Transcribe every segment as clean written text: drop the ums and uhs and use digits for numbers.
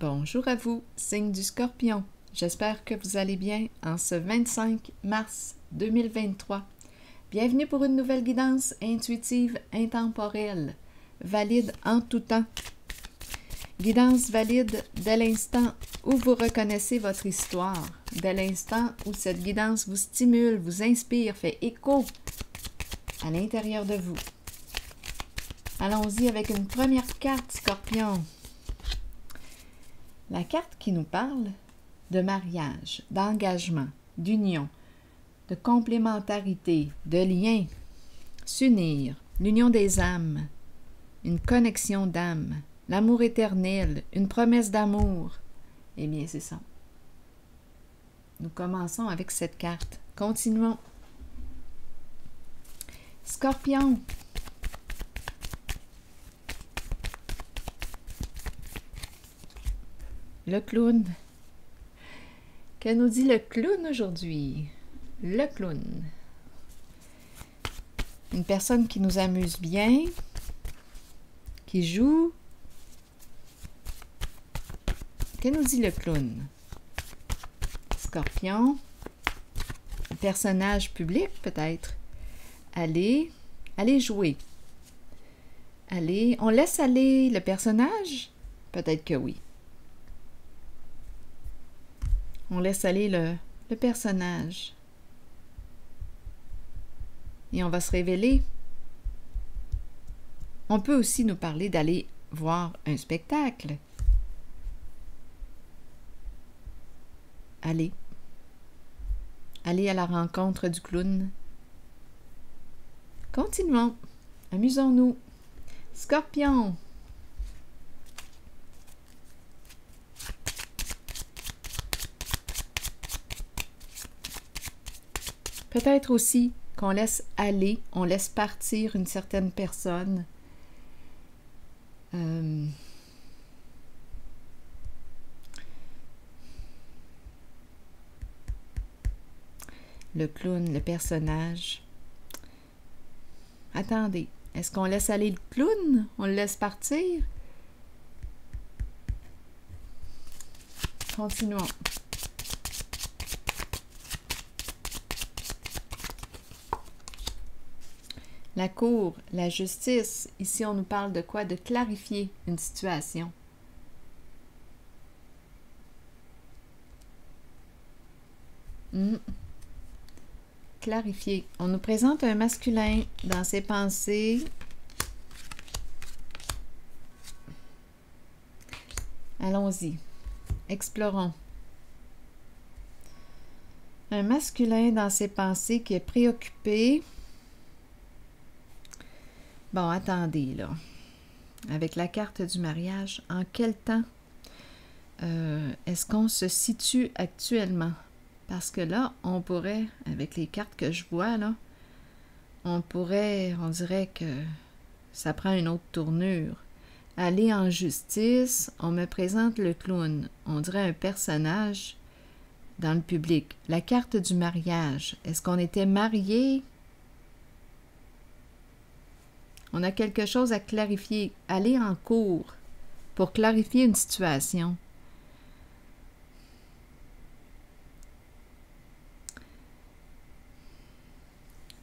Bonjour à vous, signe du Scorpion. J'espère que vous allez bien en ce 25 mars 2023. Bienvenue pour une nouvelle guidance intuitive intemporelle, valide en tout temps. Guidance valide dès l'instant où vous reconnaissez votre histoire, dès l'instant où cette guidance vous stimule, vous inspire, fait écho à l'intérieur de vous. Allons-y avec une première carte, Scorpion. La carte qui nous parle de mariage, d'engagement, d'union, de complémentarité, de lien, s'unir, l'union des âmes, une connexion d'âme, l'amour éternel, une promesse d'amour. Eh bien, c'est ça. Nous commençons avec cette carte. Continuons. Scorpion. Le clown. Que nous dit le clown aujourd'hui? Le clown. Une personne qui nous amuse bien, qui joue. Que nous dit le clown? Scorpion. Un personnage public, peut-être. Allez jouer. Allez, on laisse aller le personnage? Peut-être que oui. On laisse aller le personnage. Et on va se révéler. On peut aussi nous parler d'aller voir un spectacle. Allez à la rencontre du clown. Continuons. Amusons-nous. Scorpion. Peut-être aussi qu'on laisse aller, on laisse partir une certaine personne. Le clown, le personnage. Attendez, est-ce qu'on laisse aller le clown? On le laisse partir? Continuons. La cour, la justice, ici on nous parle de quoi? De clarifier une situation. Clarifier. On nous présente un masculin dans ses pensées. Allons-y. Explorons. Un masculin dans ses pensées qui est préoccupé. Bon, attendez, là. Avec la carte du mariage, en quel temps est-ce qu'on se situe actuellement? Parce que là, on pourrait, avec les cartes que je vois, là, on dirait que ça prend une autre tournure. Aller en justice, on me présente le clown. On dirait un personnage dans le public. La carte du mariage, est-ce qu'on était mariés? On a quelque chose à clarifier. Aller en cours pour clarifier une situation.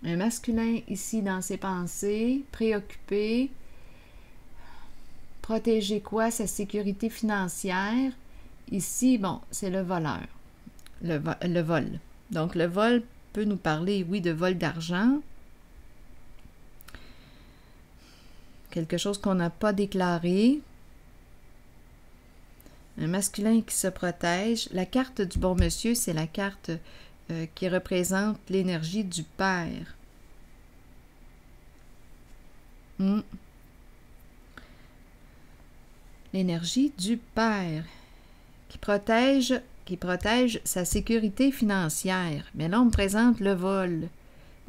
Un masculin ici dans ses pensées, préoccupé. Protéger quoi? Sa sécurité financière. Ici, bon, c'est le voleur. Le vol. Donc, le vol peut nous parler, oui, de vol d'argent. Quelque chose qu'on n'a pas déclaré. Un masculin qui se protège. La carte du bon monsieur, c'est la carte qui représente l'énergie du père. L'énergie du père qui protège sa sécurité financière. Mais là, on me présente le vol.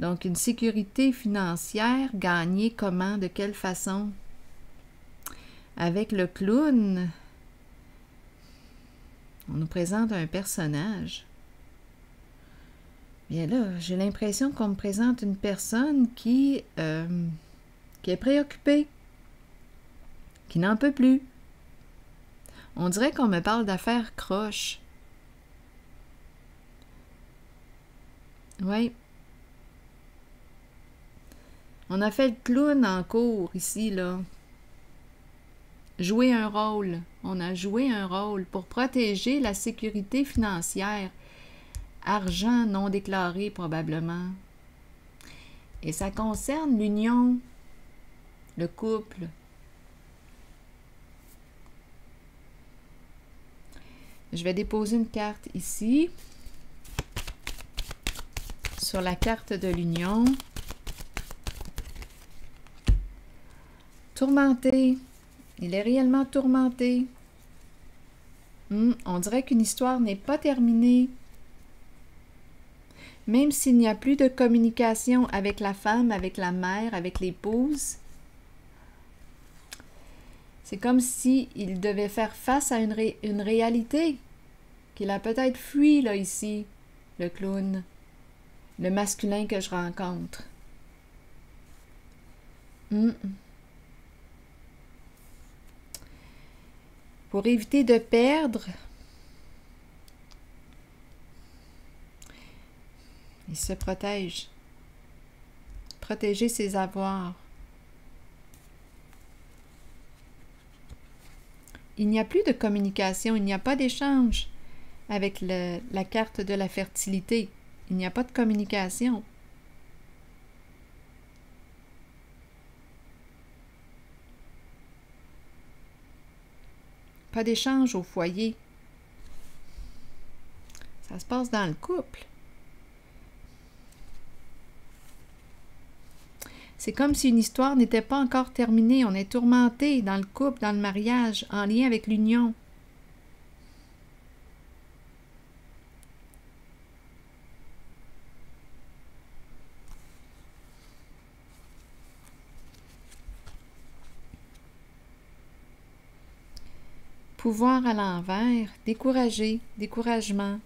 Donc, une sécurité financière gagnée comment? De quelle façon? Avec le clown, on nous présente un personnage. Bien là, j'ai l'impression qu'on me présente une personne qui est préoccupée, qui n'en peut plus. On dirait qu'on me parle d'affaires croches. Oui. On a fait le clown en cours ici, là. Jouer un rôle. On a joué un rôle pour protéger la sécurité financière. Argent non déclaré, probablement. Et ça concerne l'union, le couple. Je vais déposer une carte ici, sur la carte de l'union. Tourmenté. Il est réellement tourmenté. On dirait qu'une histoire n'est pas terminée. Même s'il n'y a plus de communication avec la femme, avec la mère, avec l'épouse, c'est comme s'il devait faire face à une réalité qu'il a peut-être fui, là, ici, le clown, le masculin que je rencontre. Pour éviter de perdre, il se protège. Protéger ses avoirs. Il n'y a plus de communication, il n'y a pas d'échange avec la carte de la fertilité. Il n'y a pas de communication. Pas d'échange au foyer. Ça se passe dans le couple. C'est comme si une histoire n'était pas encore terminée. On est tourmenté dans le couple, dans le mariage, en lien avec l'union. Pouvoir à l'envers, découragé, découragement.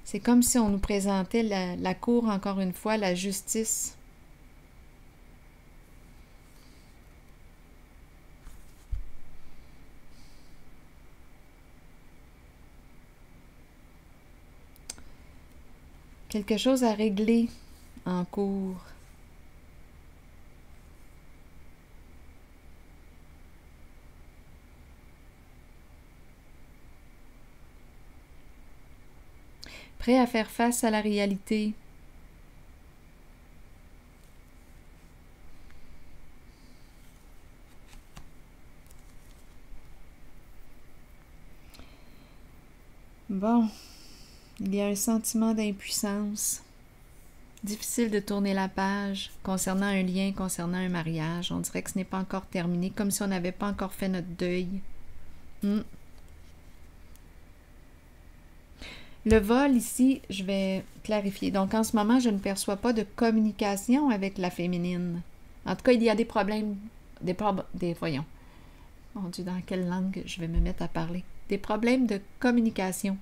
C'est comme si on nous présentait la cour, encore une fois, la justice. Quelque chose à régler en cours. Prêt à faire face à la réalité. Bon, il y a un sentiment d'impuissance. Difficile de tourner la page concernant un lien, concernant un mariage. On dirait que ce n'est pas encore terminé, comme si on n'avait pas encore fait notre deuil. Le vol ici, je vais clarifier. Donc en ce moment, je ne perçois pas de communication avec la féminine. En tout cas, il y a des problèmes, voyons. Mon Dieu, dans quelle langue je vais me mettre à parler? Des problèmes de communication.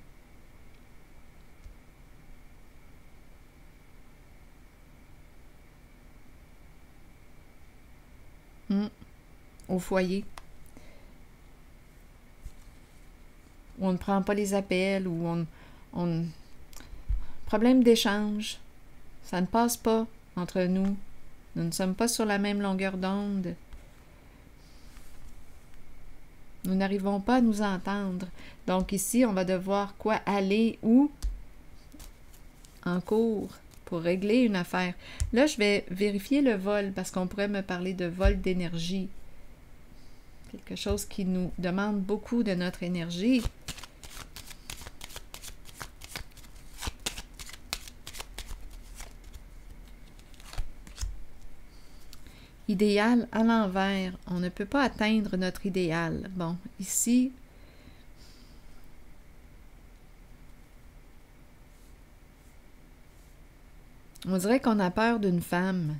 Au foyer. Où on ne prend pas les appels, où problème d'échange. Ça ne passe pas entre nous. Nous ne sommes pas sur la même longueur d'onde. Nous n'arrivons pas à nous entendre. Donc ici, on va devoir aller où? En cours pour régler une affaire. Là, je vais vérifier le vol parce qu'on pourrait me parler de vol d'énergie. Quelque chose qui nous demande beaucoup de notre énergie. Idéal à l'envers. On ne peut pas atteindre notre idéal. Bon, ici, on dirait qu'on a peur d'une femme.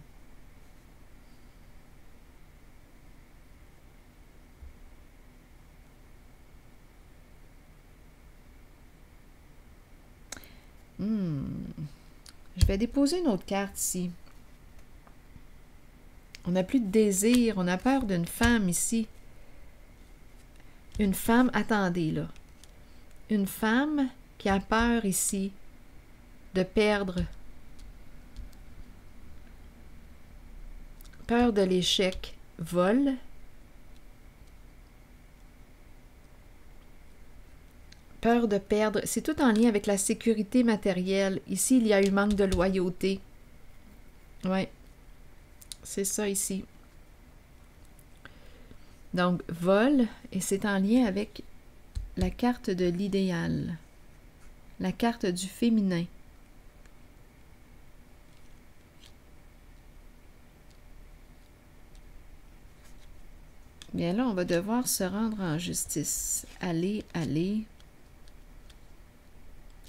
Je vais déposer une autre carte ici. On n'a plus de désir, on a peur d'une femme ici. Une femme, attendez là. Une femme qui a peur ici de perdre. Peur de l'échec. Vol. Peur de perdre. C'est tout en lien avec la sécurité matérielle. Ici, il y a eu manque de loyauté. Oui. C'est ça ici. Donc, vol, et c'est en lien avec la carte de l'idéal. La carte du féminin. Bien là, on va devoir se rendre en justice. Allez, allez.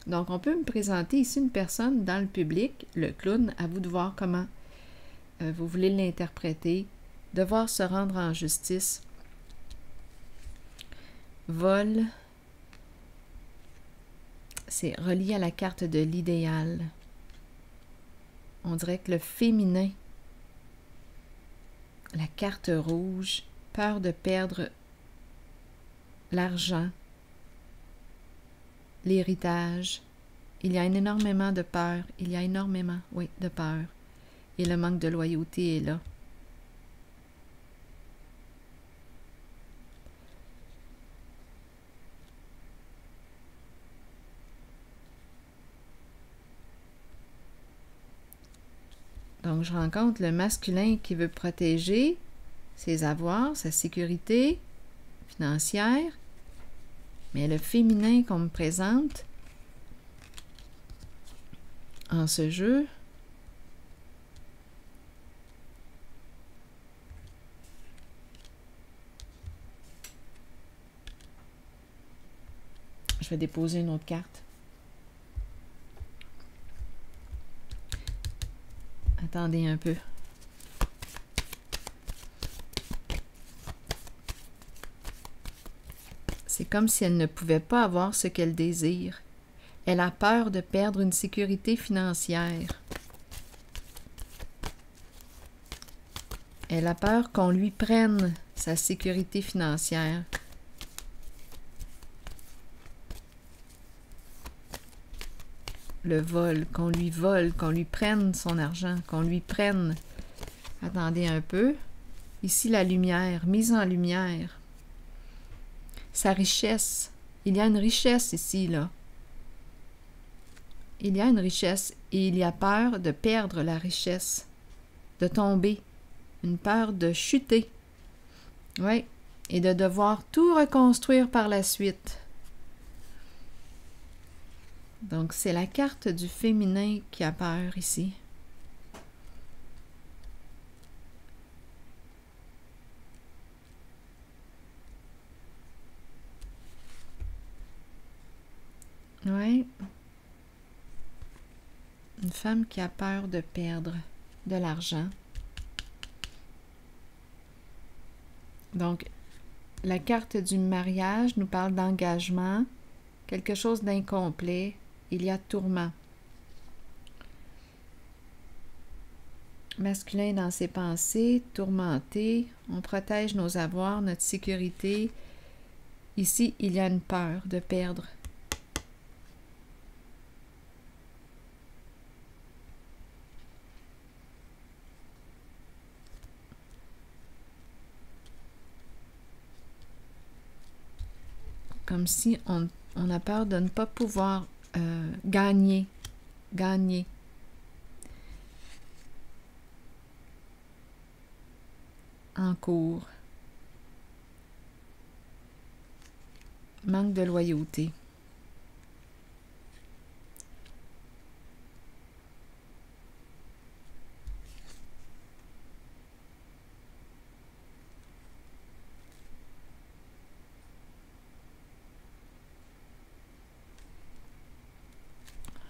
Donc, on peut me présenter ici une personne dans le public, le clown, à vous de voir comment vous voulez l'interpréter. Devoir se rendre en justice. Vol. C'est relié à la carte de l'idéal. On dirait que le féminin, la carte rouge, peur de perdre l'argent, l'héritage. Il y a énormément de peur. Il y a énormément, oui, de peur. Et le manque de loyauté est là. Donc, je rencontre le masculin qui veut protéger ses avoirs, sa sécurité financière. Mais le féminin qu'on me présente en ce jeu, je vais déposer une autre carte. Attendez un peu. C'est comme si elle ne pouvait pas avoir ce qu'elle désire. Elle a peur de perdre une sécurité financière. Elle a peur qu'on lui prenne sa sécurité financière. Le vol, qu'on lui vole, qu'on lui prenne son argent, qu'on lui prenne... Attendez un peu. Ici, la lumière, mise en lumière. Sa richesse. Il y a une richesse ici, là. Il y a une richesse et il y a peur de perdre la richesse, de tomber, une peur de chuter. Oui, et de devoir tout reconstruire par la suite. Donc, c'est la carte du féminin qui a peur ici. Oui. Une femme qui a peur de perdre de l'argent. Donc, la carte du mariage nous parle d'engagement, quelque chose d'incomplet. Il y a tourment. Masculin dans ses pensées, tourmenté. On protège nos avoirs, notre sécurité. Ici, il y a une peur de perdre. Comme si on a peur de ne pas pouvoir gagner. En cours. Manque de loyauté.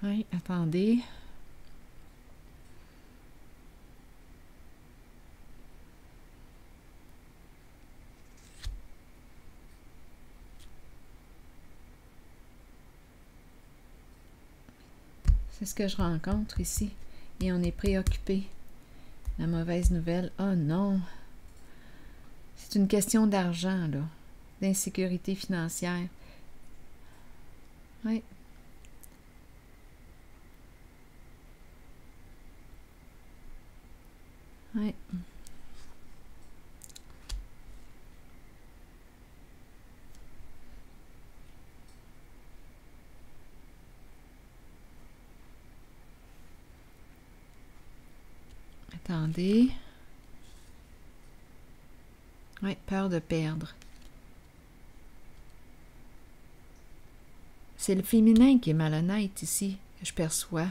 Oui, attendez. C'est ce que je rencontre ici. Et on est préoccupé. La mauvaise nouvelle. Oh non! C'est une question d'argent, là. D'insécurité financière. Oui. Oui. Attendez. Oui, peur de perdre. C'est le féminin qui est malhonnête ici, que je perçois.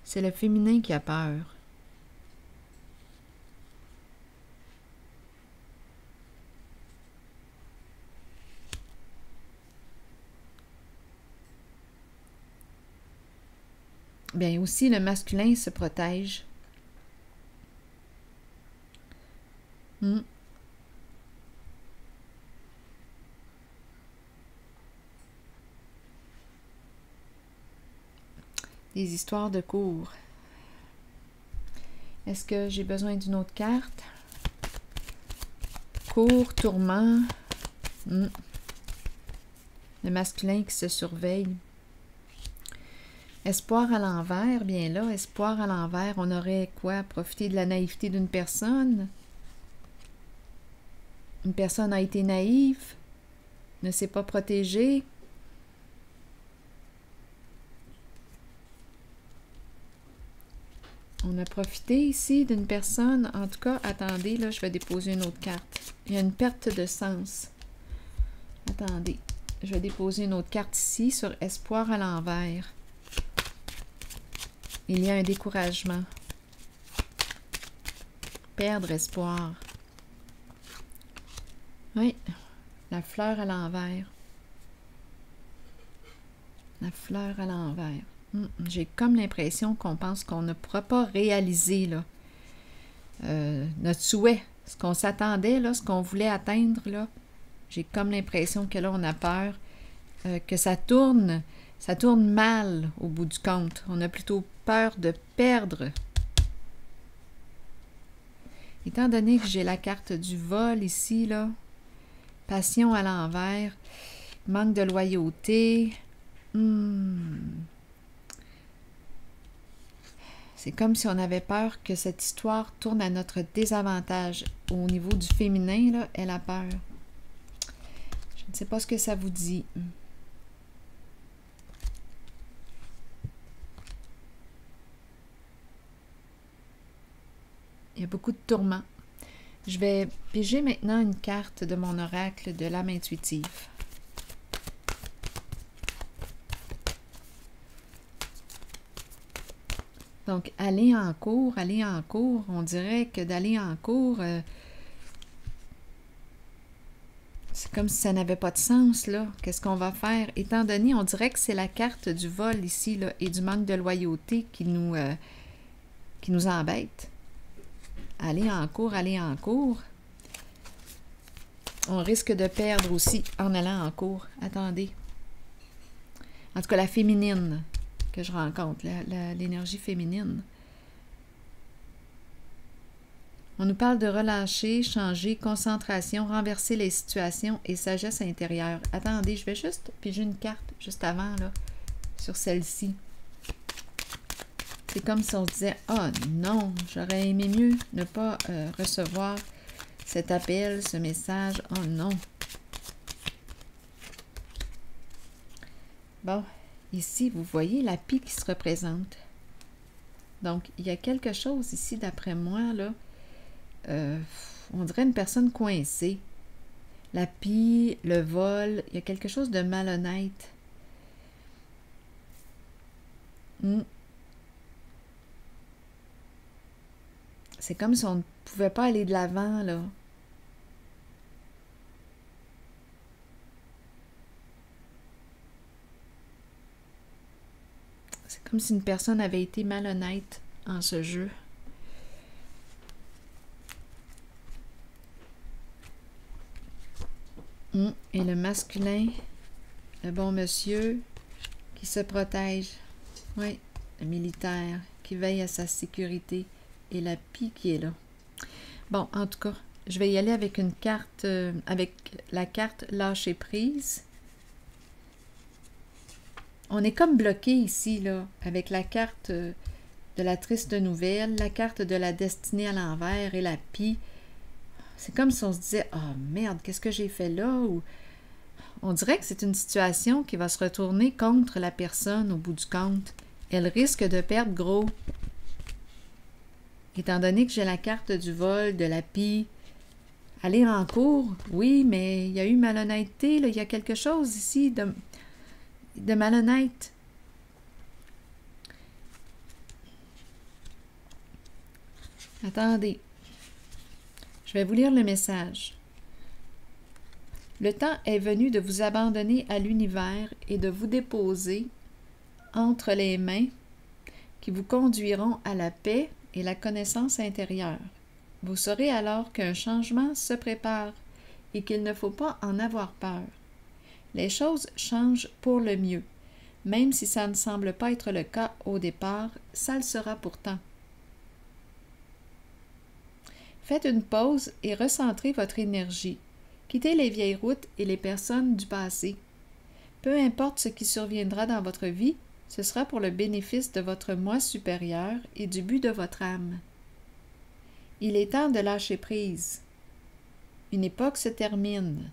C'est le féminin qui a peur. Bien, aussi, le masculin se protège. Des histoires de cours. Est-ce que j'ai besoin d'une autre carte? Cours, tourment. Le masculin qui se surveille. Espoir à l'envers, bien là, espoir à l'envers, on aurait quoi? Profiter de la naïveté d'une personne? Une personne a été naïve, ne s'est pas protégée. On a profité ici d'une personne. En tout cas, attendez, là, je vais déposer une autre carte. Il y a une perte de sens. Attendez, je vais déposer une autre carte ici sur espoir à l'envers. Il y a un découragement. Perdre espoir. Oui, la fleur à l'envers. La fleur à l'envers. J'ai comme l'impression qu'on pense qu'on ne pourra pas réaliser là, notre souhait, ce qu'on s'attendait, là, ce qu'on voulait atteindre. Là. J'ai comme l'impression que là, on a peur que ça tourne mal au bout du compte. On a plutôt peur de perdre. Étant donné que j'ai la carte du vol ici, là, passion à l'envers, manque de loyauté. C'est comme si on avait peur que cette histoire tourne à notre désavantage. Au niveau du féminin, là, elle a peur. Je ne sais pas ce que ça vous dit. Il y a beaucoup de tourments. Je vais piger maintenant une carte de mon oracle de l'âme intuitive. Donc, aller en cours, on dirait que d'aller en cours, c'est comme si ça n'avait pas de sens, là. Qu'est-ce qu'on va faire? Étant donné, on dirait que c'est la carte du vol ici, là, et du manque de loyauté qui nous embête. Aller en cours. On risque de perdre aussi en allant en cours. Attendez. En tout cas, la féminine que je rencontre, l'énergie féminine. On nous parle de relâcher, changer, concentration, renverser les situations et sagesse intérieure. Attendez, je vais juste piger une carte juste avant, là, sur celle-ci. C'est comme si on se disait « Ah non, j'aurais aimé mieux ne pas recevoir cet appel, ce message. Oh non! » Bon, ici, vous voyez la pie qui se représente. Donc, il y a quelque chose ici, d'après moi, là. On dirait une personne coincée. La pie, le vol, il y a quelque chose de malhonnête. C'est comme si on ne pouvait pas aller de l'avant, là. C'est comme si une personne avait été malhonnête en ce jeu. Et le masculin, le bon monsieur, qui se protège. Oui, le militaire, qui veille à sa sécurité. et la pie qui est là. Bon, en tout cas, je vais y aller avec une carte, avec la carte lâcher prise. On est comme bloqué ici, là, avec la carte de la triste nouvelle, la carte de la destinée à l'envers et la pie. C'est comme si on se disait « Ah, merde, qu'est-ce que j'ai fait là? » Ou on dirait que c'est une situation qui va se retourner contre la personne au bout du compte. Elle risque de perdre gros. Étant donné que j'ai la carte du vol, de la pie, aller en cours, oui, mais il y a eu malhonnêteté, là, il y a quelque chose ici de malhonnête. Attendez, je vais vous lire le message. Le temps est venu de vous abandonner à l'univers et de vous déposer entre les mains qui vous conduiront à la paix et la connaissance intérieure. Vous saurez alors qu'un changement se prépare et qu'il ne faut pas en avoir peur. Les choses changent pour le mieux. Même si ça ne semble pas être le cas au départ, ça le sera pourtant. Faites une pause et recentrez votre énergie. Quittez les vieilles routes et les personnes du passé. Peu importe ce qui surviendra dans votre vie, ce sera pour le bénéfice de votre moi supérieur et du but de votre âme. Il est temps de lâcher prise. Une époque se termine.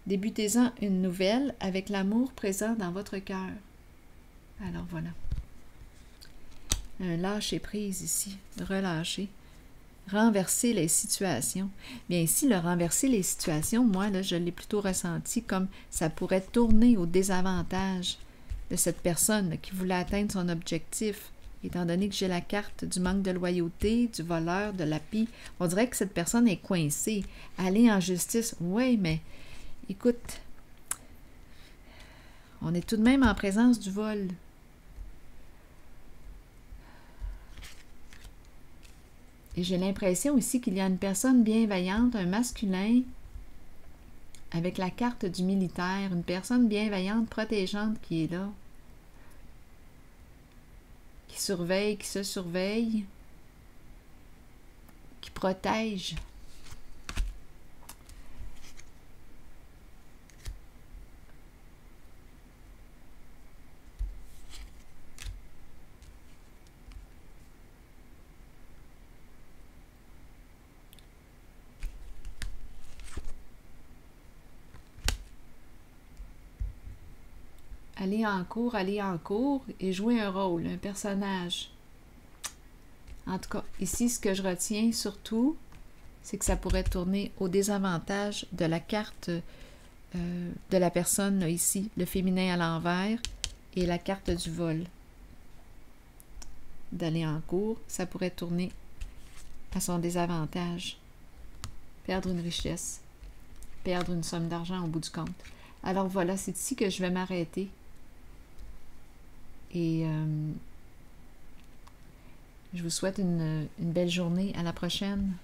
Débutez-en une nouvelle avec l'amour présent dans votre cœur. Alors voilà. Un lâcher prise ici, relâcher. Renverser les situations. Bien ici, le renverser les situations, moi, là, je l'ai plutôt ressenti comme ça pourrait tourner au désavantage de cette personne là, qui voulait atteindre son objectif. Étant donné que j'ai la carte du manque de loyauté, du voleur, de la pie, on dirait que cette personne est coincée. Aller en justice, oui, mais écoute, on est tout de même en présence du vol. Et j'ai l'impression ici qu'il y a une personne bienveillante, un masculin, avec la carte du militaire, une personne bienveillante, protégeante qui est là, qui surveille, qui se surveille, qui protège. Aller en cours et jouer un rôle, un personnage. En tout cas, ici, ce que je retiens surtout, c'est que ça pourrait tourner au désavantage de la carte de la personne, là, ici, le féminin à l'envers, et la carte du vol. D'aller en cours, ça pourrait tourner à son désavantage. Perdre une richesse, perdre une somme d'argent au bout du compte. Alors voilà, c'est ici que je vais m'arrêter. Et je vous souhaite une belle journée. À la prochaine.